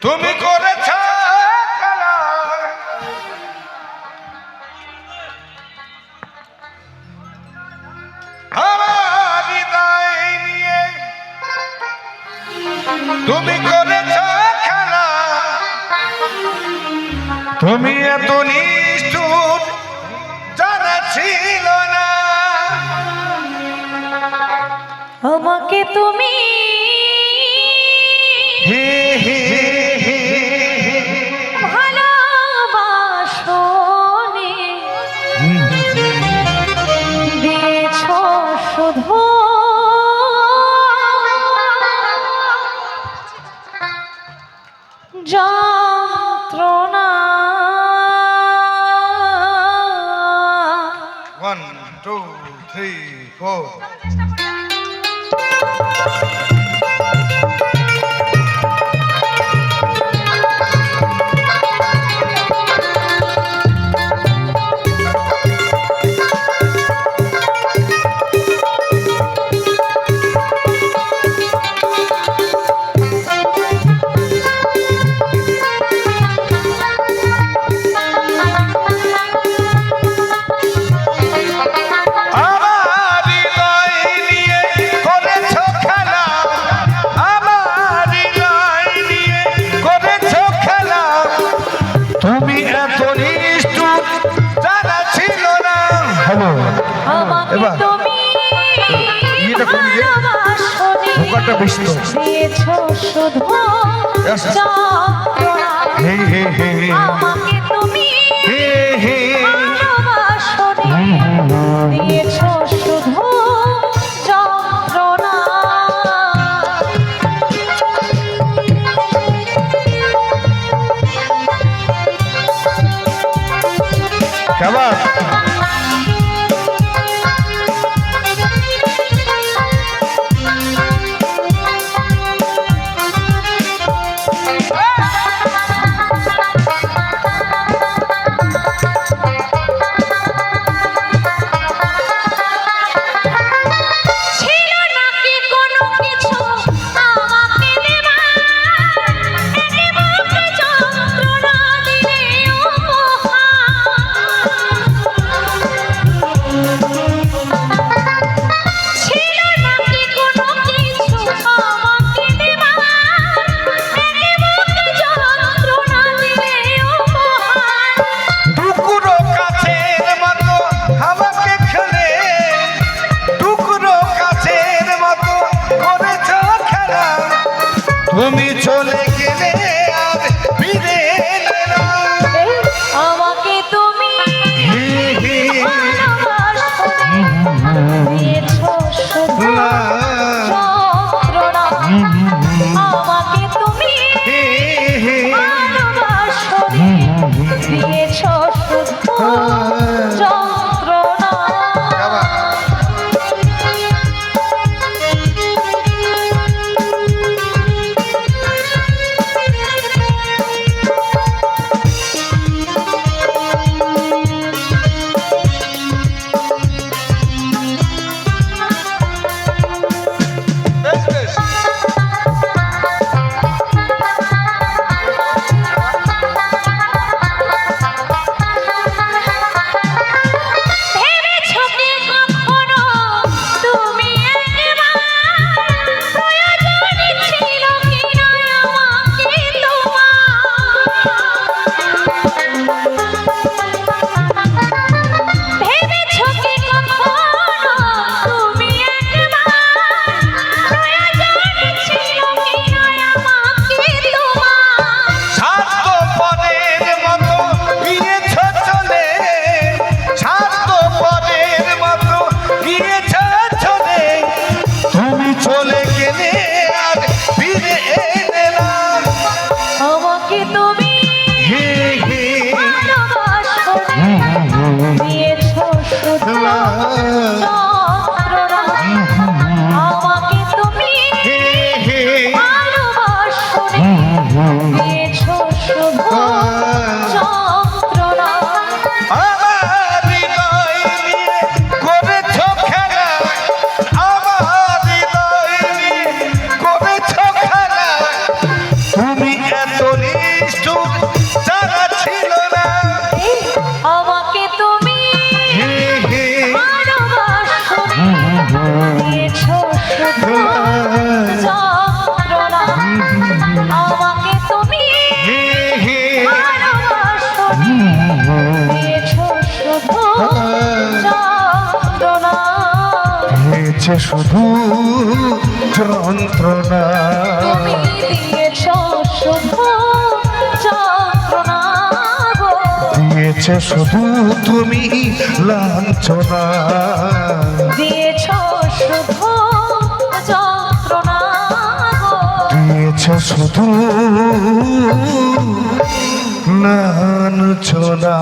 তুমি করেছ খেলা আমার হৃদয় নিয়ে, তুমি করেছ খেলা, তুমি এত নিষ্ঠুর জানা ছিল না। আমাকে তুমি ভালোবাসোনি, দিয়েছ শুধু যন্ত্রণা। 1 2 3 4 দিয়েছ শুধু যন্ত্রণা। আমাকে তুমি ভালোবাসোনি, দিয়েছ শুধু যন্ত্রণা। কেমন তুমি চলে গেলে আর ফিরে এলে না। আমাকে তুমি ভালোবাসোনি, দিয়েছ শুধু যন্ত্রণা। আমাকে তুমি ভালোবাসোনি, দিয়েছ শুধু যন্ত্রণা। তুমি এত নিষ্ঠুর যারা ছিল না আমাকে তুমি হে হে ভালোবাসো দিয়েছ শুধু যন্ত্রণা আমাকে তুমি হে হে ভালোবাসো দিয়েছ শুধু যন্ত্রণা হয়েছে শুধু যন্ত্রণা তুমি দিয়েছ শুধু যন্ত্রণা গো দিয়েছে শুধু তুমি লাঞ্ছনা দিয়েছ শুধু যন্ত্রণা গো দিয়েছে শুধু লাঞ্ছনা